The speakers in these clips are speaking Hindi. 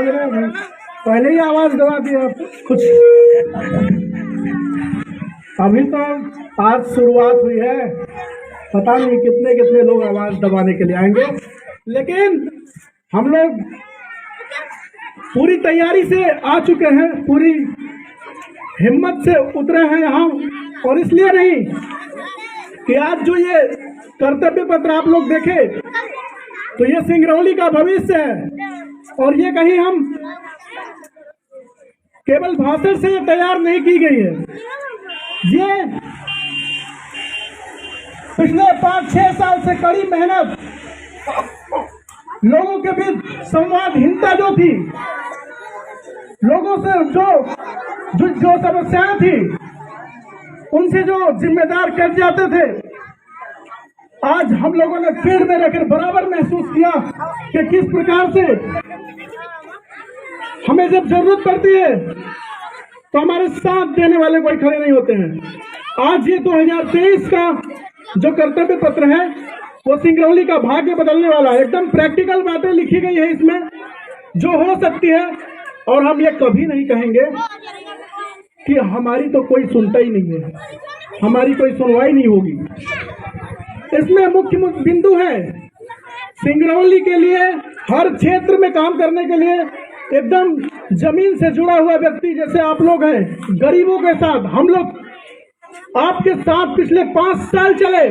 लग रहा है पहले ही आवाज दबा दिया कुछ। अभी तो आज शुरुआत हुई है, पता नहीं कितने कितने लोग आवाज दबाने के लिए आएंगे, लेकिन हम लोग पूरी तैयारी से आ चुके हैं, पूरी हिम्मत से उतरे हैं यहाँ। और इसलिए नहीं कि आज जो ये कर्तव्य पत्र आप लोग देखे तो ये सिंगरौली का भविष्य है, और ये कहीं हम केवल भाषण से तैयार नहीं की गई है। ये पिछले 5-6 साल से कड़ी मेहनत, लोगों के बीच संवादहीनता जो थी, लोगों से जो समस्याएं थी उनसे जो जिम्मेदार कट जाते थे, आज हम लोगों ने पेड़ में रहकर बराबर महसूस किया कि किस प्रकार से हमें जब जरूरत पड़ती है तो हमारे साथ देने वाले कोई खड़े नहीं होते हैं। आज ये 2023 का जो कर्तव्य पत्र है वो सिंगरौली का भाग्य बदलने वाला है। एकदम प्रैक्टिकल बातें लिखी गई है इसमें जो हो सकती है, और हम ये कभी नहीं कहेंगे कि हमारी तो कोई सुनता ही नहीं है, हमारी कोई सुनवाई नहीं होगी। इसमें मुख्य बिंदु है सिंगरौली के लिए, हर क्षेत्र में काम करने के लिए एकदम जमीन से जुड़ा हुआ व्यक्ति जैसे आप लोग हैं, गरीबों के साथ हम लोग आपके साथ पिछले 5 साल चले,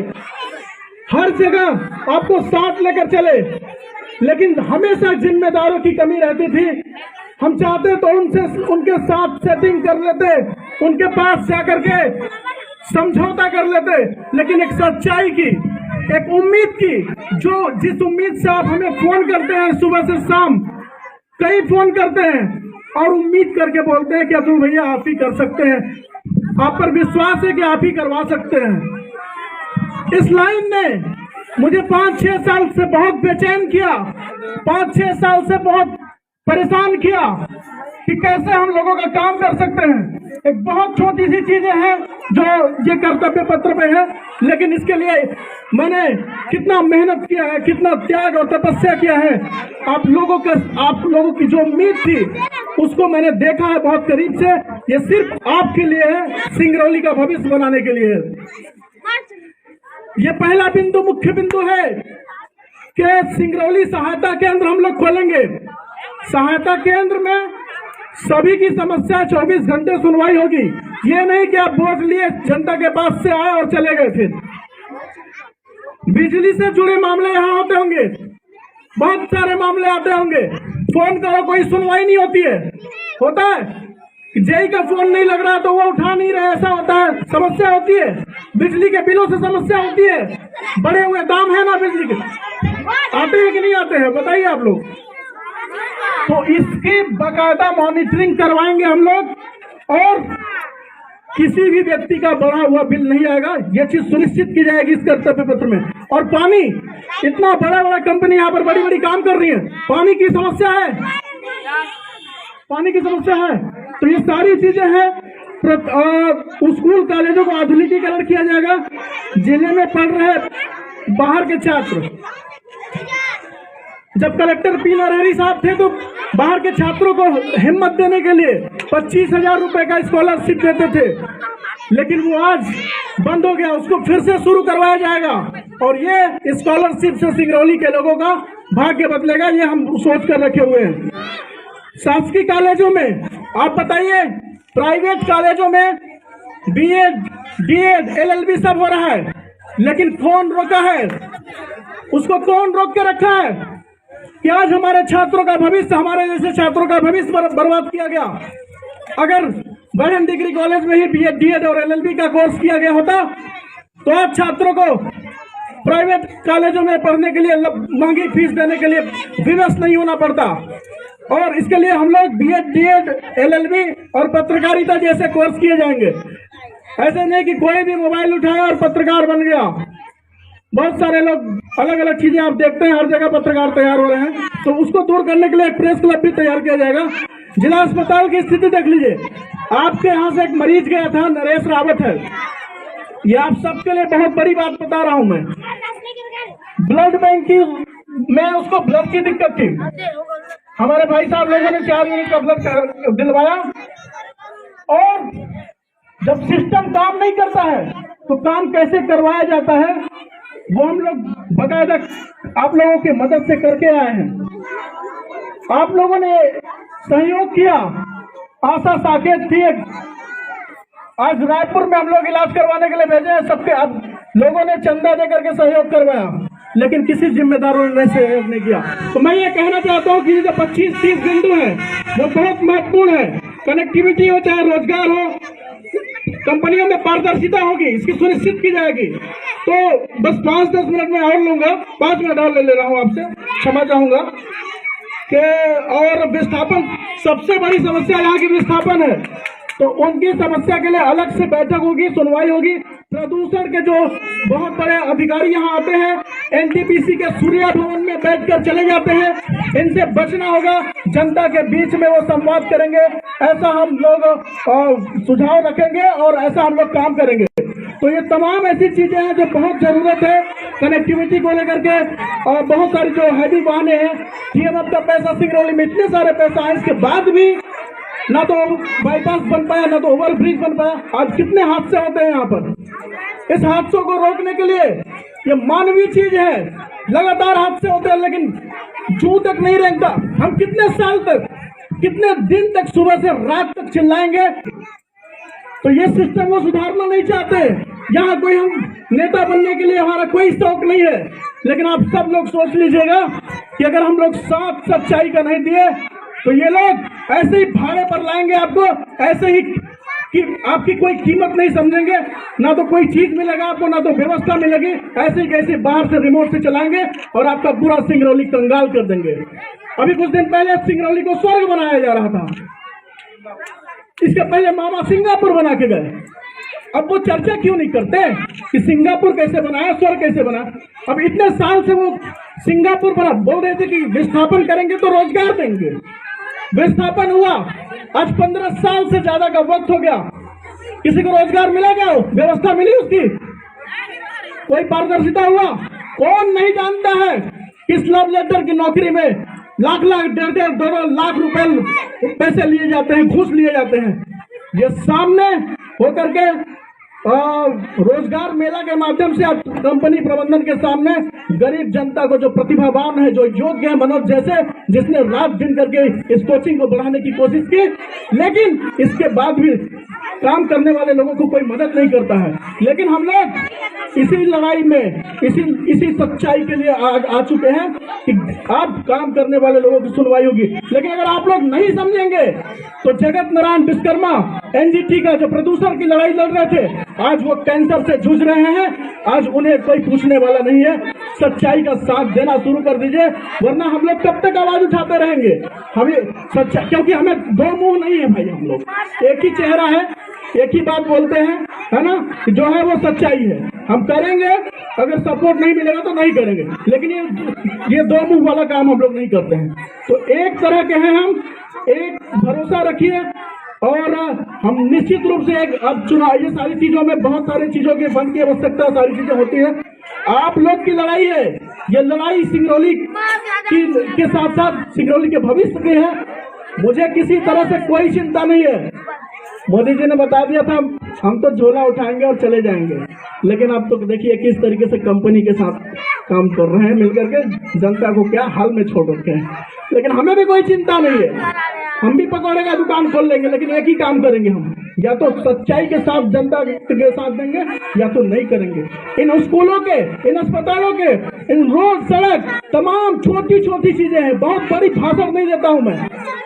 हर जगह आपको साथ लेकर चले, लेकिन हमेशा जिम्मेदारों की कमी रहती थी। हम चाहते तो उनके साथ सेटिंग कर लेते, उनके पास जाकर के समझौता कर लेते, लेकिन एक सच्चाई की, एक उम्मीद की, जो जिस उम्मीद से आप हमें फोन करते हैं सुबह से शाम, कई फोन करते हैं और उम्मीद करके बोलते हैं कि अब्दुल भैया आप ही कर सकते हैं, आप पर विश्वास है कि आप ही करवा सकते हैं। इस लाइन ने मुझे 5-6 साल से बहुत बेचैन किया, 5-6 साल से बहुत परेशान किया कि कैसे हम लोगों का काम कर सकते हैं। एक बहुत छोटी सी चीजें हैं जो ये कर्तव्य पत्र पे है, लेकिन इसके लिए मैंने कितना मेहनत किया है, कितना त्याग और तपस्या किया है। आप लोगों की जो उम्मीद थी उसको मैंने देखा है बहुत करीब से। ये सिर्फ आपके लिए है, सिंगरौली का भविष्य बनाने के लिए है। ये पहला बिंदु, मुख्य बिंदु है कि सिंगरौली सहायता केंद्र हम लोग खोलेंगे। सहायता केंद्र में सभी की समस्या 24 घंटे सुनवाई होगी। ये नहीं कि आप वोट लिए जनता के पास से आए और चले गए। फिर बिजली से जुड़े मामले यहाँ होते होंगे, बहुत सारे मामले आते होंगे, फोन करो कोई सुनवाई नहीं होती है। होता है जेई का फोन नहीं लग रहा तो वो उठा नहीं रहे, ऐसा होता है, समस्या होती है। बिजली के बिलों से समस्या होती है, बढ़े हुए दाम है ना बिजली के, आते हैं कि नहीं आते हैं बताइए आप लोग। तो इसकी बाकायदा मॉनिटरिंग करवाएंगे हम लोग, और किसी भी व्यक्ति का बढ़ा हुआ बिल नहीं आएगा, यह चीज सुनिश्चित की जाएगी इस कर्तव्य पत्र में। और पानी, इतना बड़ा कंपनी यहाँ पर बड़ी काम कर रही है, पानी की समस्या है, पानी की समस्या है। तो ये सारी चीजें हैं। स्कूल कॉलेजों को आधुनिकीकरण किया जाएगा। जिले में पढ़ रहे बाहर के छात्र, जब कलेक्टर पी नरहरी साहब थे तो बाहर के छात्रों को हिम्मत देने के लिए 25,000 रुपए का स्कॉलरशिप देते थे, लेकिन वो आज बंद हो गया, उसको फिर से शुरू करवाया जाएगा। और ये स्कॉलरशिप से सिंगरौली के लोगों का भाग्य बदलेगा, ये हम सोच कर रखे हुए हैं। शासकीय कॉलेजों में आप बताइए, प्राइवेट कॉलेजों में बीएड, डीएड, एलएलबी सब हो रहा है, लेकिन कौन रोका है उसको? कौन रोक के रखा है कि आज हमारे छात्रों का भविष्य, हमारे जैसे छात्रों का भविष्य बर्बाद किया गया? अगर बहन डिग्री कॉलेज में ही बीएड, डीएड और एलएलबी का कोर्स किया गया होता तो आज छात्रों को प्राइवेट कॉलेजों में पढ़ने के लिए महंगी फीस देने के लिए विवश नहीं होना पड़ता। और इसके लिए हम लोग बीएड, डीएड, एलएलबी और पत्रकारिता जैसे कोर्स किए जाएंगे। ऐसे नहीं कि कोई भी मोबाइल उठाया और पत्रकार बन गया। बहुत सारे लोग अलग अलग चीजें आप देखते हैं, हर जगह पत्रकार तैयार हो रहे हैं, तो उसको दूर करने के लिए एक प्रेस क्लब भी तैयार किया जाएगा। जिला अस्पताल की स्थिति देख लीजिए, आपके यहाँ से एक मरीज गया था, नरेश रावत है, ये आप सबके लिए बहुत बड़ी बात बता रहा हूं मैं। ब्लड बैंक की, मैं उसको ब्लड की दिक्कत थी, हमारे भाई साहब लोगों ने 4 यूनिट का ब्लड दिलवाया। और जब सिस्टम काम नहीं करता है तो काम कैसे करवाया जाता है वो हम लोग बकायदा आप लोगों की मदद से करके आए हैं। आप लोगों ने सहयोग किया, आशा साकेत थी। आज रायपुर में हम लोग इलाज करवाने के लिए भेजे हैं, सबके अब लोगों ने चंदा दे करके सहयोग करवाया, लेकिन किसी जिम्मेदारों ने सहयोग नहीं किया। तो मैं ये कहना चाहता हूँ कि जो 25-30 बिंदु है वो बहुत महत्वपूर्ण है। कनेक्टिविटी हो चाहे रोजगार हो, कंपनियों में पारदर्शिता होगी, इसकी सुनिश्चित की जाएगी। तो बस 5-10 मिनट में और लूंगा, 5 मिनट और ले रहा हूँ आपसे, क्षमा चाहूंगा कि और विस्थापन सबसे बड़ी समस्या यहाँ की विस्थापन है। तो उनकी समस्या के लिए अलग से बैठक होगी, सुनवाई होगी। प्रदूषण के जो बहुत बड़े अधिकारी यहाँ आते हैं, एनटीपीसी के सूर्या भवन में बैठकर चले जाते हैं, इनसे बचना होगा। जनता के बीच में वो संवाद करेंगे, ऐसा हम लोग सुझाव रखेंगे और ऐसा हम लोग काम करेंगे। तो ये तमाम ऐसी चीजें हैं जो बहुत जरूरत है कनेक्टिविटी को लेकर के। और बहुत सारी जो हैवी वाहने हैं, TMF का पैसा सिंगरौली में इतने सारे पैसा है, इसके बाद भी ना तो बाईपास बन पाया, ना तो ओवर ब्रिज बन पाया। आज कितने हादसे होते हैं यहाँ पर। इस हादसों को रोकने के लिए ये मानवीय चीज है, लगातार हादसे होते हैं लेकिन जू तक नहीं रेंगता। हम कितने साल तक, कितने दिन तक सुबह से रात तक चिल्लाएंगे। तो ये सिस्टम वो सुधारना नहीं चाहते। यहाँ कोई हम नेता बनने के लिए हमारा कोई शौक नहीं है, लेकिन आप सब लोग सोच लीजिएगा कि अगर हम लोग साथ सच्चाई का नहीं दिए तो ये लोग ऐसे ही भाड़े पर लाएंगे आपको, ऐसे ही कि आपकी कोई कीमत नहीं समझेंगे, ना तो कोई चीज मिलेगा आपको, ना तो व्यवस्था मिलेगी। ऐसे ही कैसे बाहर से रिमोट से चलाएंगे और आपका पूरा सिंगरौली कंगाल कर देंगे। अभी कुछ दिन पहले सिंगरौली को स्वर्ग बनाया जा रहा था, इसके पहले मामा सिंगापुर बना के गए। अब वो चर्चा क्यों नहीं करते कि सिंगापुर कैसे बनाया, स्वर्ग कैसे बना। अब इतने साल से वो सिंगापुर बना, बोल रहे थे कि विस्थापन करेंगे तो रोजगार देंगे। विस्थापन हुआ, आज 15 साल से ज्यादा का वक्त हो गया, किसी को रोजगार मिला क्या? व्यवस्था मिली उसकी? कोई पारदर्शिता हुआ? कौन नहीं जानता है किस लव लेटर की नौकरी में लाख लाख 1.5-2 लाख रुपए पैसे लिए जाते हैं, घूस लिए जाते हैं। ये सामने होकर के रोजगार मेला के माध्यम से आप कंपनी प्रबंधन के सामने गरीब जनता को, जो प्रतिभावान है, जो योग्य है, मनोज जैसे, जिसने रात दिन करके इस कोचिंग को बढ़ाने की कोशिश की, लेकिन इसके बाद भी काम करने वाले लोगों को कोई मदद नहीं करता है। लेकिन हम लोग इसी लड़ाई में, इसी सच्चाई के लिए आ चुके हैं कि आप काम करने वाले लोगों की सुनवाई होगी। लेकिन अगर आप लोग नहीं समझेंगे तो जगत नारायण विश्वकर्मा NGT का जो प्रदूषण की लड़ाई लड़ रहे थे, आज वो कैंसर से जूझ रहे हैं। आज उन्हें कोई पूछने वाला नहीं है। सच्चाई का साथ देना शुरू कर दीजिए, वरना हम लोग कब तक आवाज उठाते रहेंगे। हमें सच्चाई, क्योंकि हमें दो मुंह नहीं है भाई, हम लोग एक ही चेहरा है, एक ही बात बोलते हैं, है ना। जो है वो सच्चाई है, हम करेंगे। अगर सपोर्ट नहीं मिलेगा तो नहीं करेंगे, लेकिन ये दो मुंह वाला काम हम लोग नहीं करते हैं। तो एक तरह के हैं हम, एक भरोसा रखिए। और हम निश्चित रूप से एक अब चुनाव, ये सारी चीजों में बहुत सारी चीजों के फंड की आवश्यकता, सारी चीजें होती है। आप लोग की लड़ाई है, ये लड़ाई सिंगरौली के साथ साथ सिंगरौली के भविष्य की है। मुझे किसी तरह से कोई चिंता नहीं है। मोदी जी ने बता दिया था हम तो झोला उठाएंगे और चले जाएंगे, लेकिन अब तो देखिए किस तरीके से कंपनी के साथ काम कर रहे हैं, मिलकर के जनता को क्या हाल में छोड़ रखे हैं। लेकिन हमें भी कोई चिंता नहीं है, हम भी पकौड़े का दुकान खोल लेंगे, लेकिन एक ही काम करेंगे हम, या तो सच्चाई के साथ जनता के साथ देंगे या तो नहीं करेंगे। इन स्कूलों के, इन अस्पतालों के, इन रोड सड़क, तमाम छोटी छोटी चीजें हैं, बहुत बड़ी भाषण नहीं देता हूं मैं,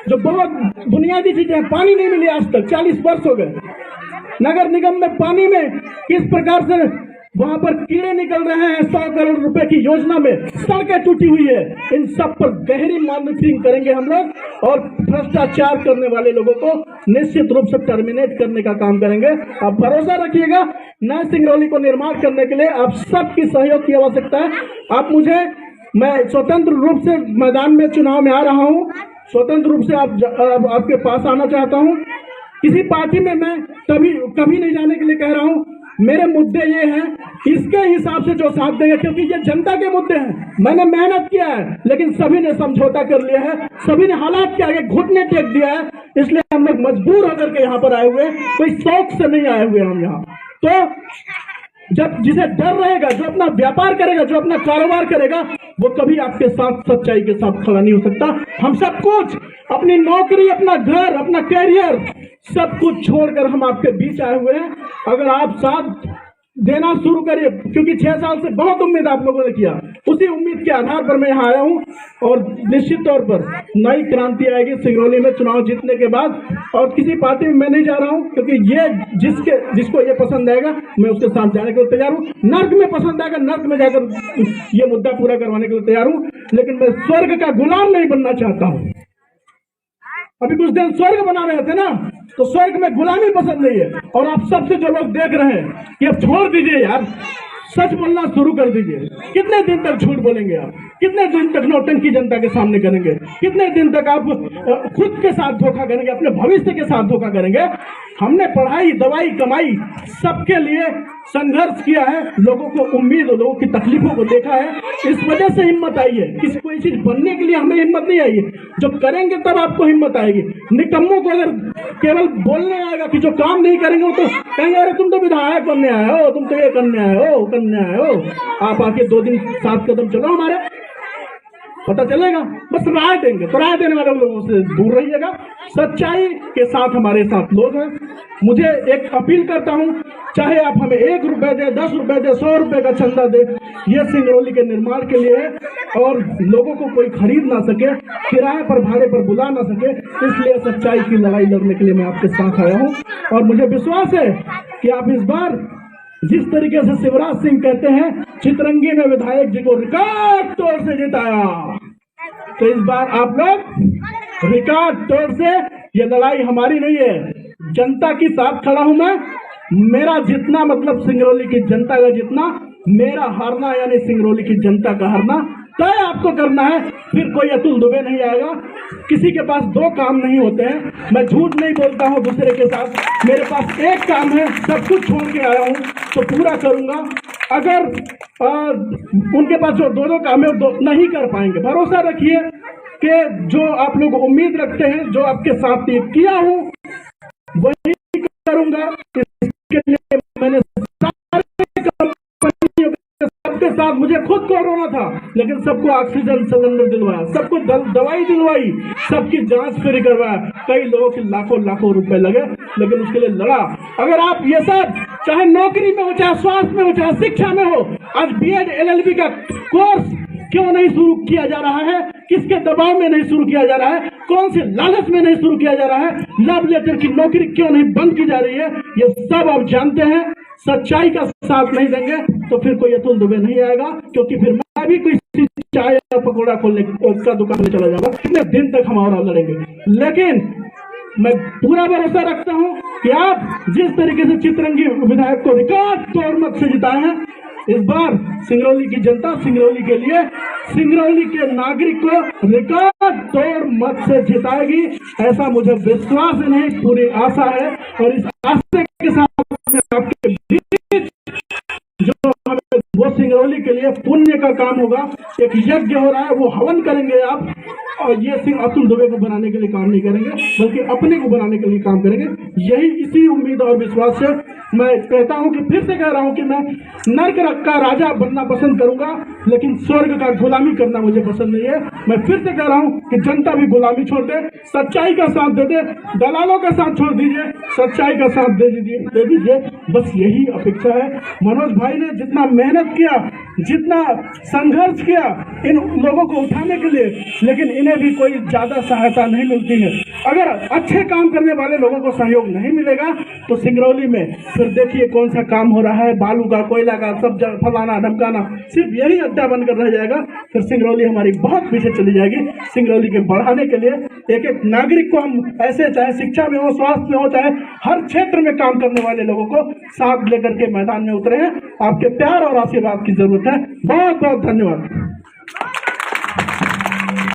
जो बहुत बुनियादी चीजें हैं। पानी नहीं मिली आज तक, 40 वर्ष हो गए। नगर निगम में पानी में किस प्रकार से वहां पर कीड़े निकल रहे हैं, 100 करोड़ रुपए की योजना में सड़कें टूटी हुई है। इन सब पर गहरी मॉनिटरिंग करेंगे हम लोग, और भ्रष्टाचार करने वाले लोगों को निश्चित रूप से टर्मिनेट करने का काम करेंगे। आप भरोसा रखिएगा, नए सिंगरौली को निर्माण करने के लिए आप सबकी सहयोग की आवश्यकता है। आप मुझे, मैं स्वतंत्र रूप से मैदान में चुनाव में आ रहा हूँ, स्वतंत्र रूप से आपके पास आना चाहता हूँ। किसी पार्टी में मैं कभी नहीं जाने के लिए कह रहा हूँ। मेरे मुद्दे ये हैं इसके हिसाब से जो साथ देंगे, क्योंकि ये जनता के मुद्दे हैं। मैंने मेहनत किया है, लेकिन सभी ने समझौता कर लिया है, सभी ने हालात के आगे घुटने टेक दिया है, इसलिए हम लोग मजबूर होकर के यहाँ पर आए हुए, कोई शौक से नहीं आए हुए हम यहाँ। तो जब जिसे डर रहेगा, जो अपना व्यापार करेगा, जो अपना कारोबार करेगा, वो कभी आपके साथ सच्चाई के साथ खड़ा नहीं हो सकता। हम सब कुछ, अपनी नौकरी, अपना घर, अपना कैरियर, सब कुछ छोड़कर हम आपके बीच आए हुए हैं। अगर आप साथ देना शुरू करिए, क्योंकि 6 साल से बहुत उम्मीद आप लोगों ने किया, उसी उम्मीद के आधार पर मैं यहाँ आया हूँ। और निश्चित तौर पर नई क्रांति आएगी सिंगरौली में चुनाव जीतने के बाद। और किसी पार्टी में मैं नहीं जा रहा हूँ, क्योंकि ये जिसको ये पसंद आएगा मैं उसके साथ जाने के लिए तैयार हूँ। नर्क में पसंद आएगा, नर्क में जाकर ये मुद्दा पूरा करवाने के लिए तैयार हूँ, लेकिन मैं स्वर्ग का गुलाम नहीं बनना चाहता हूँ। अभी कुछ दिन स्वर्ग बना रहे थे ना, तो स्वर्ग में गुलामी पसंद नहीं है। और आप सबसे जो लोग देख रहे हैं कि अब छोड़ दीजिए यार, सच बोलना शुरू कर दीजिए। कितने दिन तक झूठ बोलेंगे आप? कितने दिन तक नौटंकी जनता के सामने करेंगे? कितने दिन तक आप खुद के साथ धोखा करेंगे, अपने भविष्य के साथ धोखा करेंगे? हमने पढ़ाई, दवाई, कमाई सबके लिए संघर्ष किया है, लोगों को उम्मीद, लोगों की तकलीफों को देखा है, इस वजह से हिम्मत आई है। किसी कोई चीज बनने के लिए हमें हिम्मत नहीं आई है, जब करेंगे तब आपको हिम्मत आएगी। निकम्मों को अगर केवल बोलने आएगा कि जो काम नहीं करेंगे वो तो कहेंगे अरे तुम तो विधायक बनने आए हो, तुम तो ये करने आए हो, करने आए हो। आप आके 2 दिन 7 कदम चलो, हमारे पता चलेगा। बस राय देंगे, तो राय देने वाले लोगों से दूर रहिएगा। सच्चाई के साथ हमारे साथ लोग हैं। मुझे एक अपील करता हूं, चाहे आप हमें 1 रुपए दे, 10 रुपए दे, 100 रुपए का चंदा दे, ये सिंगरौली के निर्माण के लिए है। और लोगों को कोई खरीद ना सके, किराए पर, भाड़े पर बुला ना सके, इसलिए सच्चाई की लड़ाई लड़ने के लिए मैं आपके साथ आया हूँ। और मुझे विश्वास है कि आप इस बार जिस तरीके से शिवराज सिंह कहते हैं चितरंगी में विधायक जी को रिकॉर्ड तौर से जिताया, तो इस बार आप लोग रिकॉर्ड तौर से, ये लड़ाई हमारी नहीं है, जनता की साथ खड़ा हूं मैं। मेरा जितना मतलब सिंगरौली की जनता का जितना, मेरा हारना यानी सिंगरौली की जनता का हारना तय आपको करना है। फिर कोई अतुल दुबे नहीं आएगा। किसी के पास 2 काम नहीं होते हैं। मैं झूठ नहीं बोलता हूँ दूसरे के साथ। मेरे पास एक काम है, सब कुछ छोड़ के आया हूँ तो पूरा करूंगा। अगर उनके पास जो 2 काम है वो नहीं कर पाएंगे, भरोसा रखिए कि जो आप लोग उम्मीद रखते हैं, जो आपके साथ किया हूँ वही करूंगा। इसके लिए मैंने सबके साथ, मुझे खुद कोरोना था लेकिन सबको ऑक्सीजन सिलेंडर दिलवाया, सबको दवाई दिलवाई, सबकी जांच फ्री करवाया। कई लोगों के लाखों रुपए लगे, लेकिन उसके लिए लड़ा। अगर आप ये सब, चाहे नौकरी में हो, चाहे स्वास्थ्य में हो, चाहे शिक्षा में हो, आज BEd LLB का कोर्स क्यों नहीं शुरू किया जा रहा है? किसके दबाव में नहीं शुरू किया जा रहा है? कौन से लालच में नहीं शुरू किया जा रहा है? लव लेटर की नौकरी क्यों नहीं बंद की जा रही है? ये सब आप जानते हैं। सच्चाई का साथ नहीं देंगे तो फिर कोई अतुल दुबे नहीं आएगा, क्योंकि फिर मैं भी किसी चाय या पकौड़ा खोलने का दुकान में चला जाऊंगा। कितने दिन तक हम और लड़ेंगे? लेकिन मैं पूरा भरोसा रखता हूं कि आप जिस तरीके से चितरंगी विधायक को रिकॉर्ड तौर मत से जिताए हैं, इस बार सिंगरौली की जनता, सिंगरौली के लिए, सिंगरौली के नागरिक को रिकॉर्ड तौर मत से जिताएगी, ऐसा मुझे विश्वास नहीं, पूरी आशा है। और इस आशा के साथ आपके बीच जो हमें वो सिंगरौली के लिए पुण्य का काम होगा, एक यज्ञ हो रहा है, वो हवन करेंगे आप। और ये सिंह अतुल दुबे को बनाने के लिए काम नहीं करेंगे, बल्कि अपने को बनाने के लिए काम करेंगे। यही इसी उम्मीद और विश्वास से मैं कहता हूं कि फिर से कह रहा हूं कि मैं नर्क का राजा बनना पसंद करूंगा, लेकिन स्वर्ग का गुलामी करना मुझे पसंद नहीं है। मैं फिर से कह रहा हूं कि जनता भी गुलामी छोड़ दे, सच्चाई का साथ दे दे, दलालों का साथ छोड़ दीजिए, सच्चाई का साथ दे दीजिए। बस यही अपेक्षा है। मनोज भाई ने जितना मेहनत किया, जितना संघर्ष किया इन लोगों को उठाने के लिए, लेकिन इन्हें भी कोई ज्यादा सहायता नहीं मिलती है। अगर अच्छे काम करने वाले लोगों को सहयोग नहीं मिलेगा तो सिंगरौली में फिर देखिए कौन सा काम हो रहा है, बालू का, कोयला का, सब फलाना ढमकाना, सिर्फ यही अड्डा बनकर रह जाएगा। फिर सिंगरौली हमारी बहुत पीछे चली जाएगी। सिंगरौली के बढ़ाने के लिए एक एक नागरिक को हम ऐसे, चाहे शिक्षा में हो, स्वास्थ्य में हो, चाहे हर क्षेत्र में काम करने वाले लोगों को साथ लेकर के मैदान में उतरे हैं। आपके प्यार और आशीर्वाद की जरूरत है। बहुत बहुत धन्यवाद।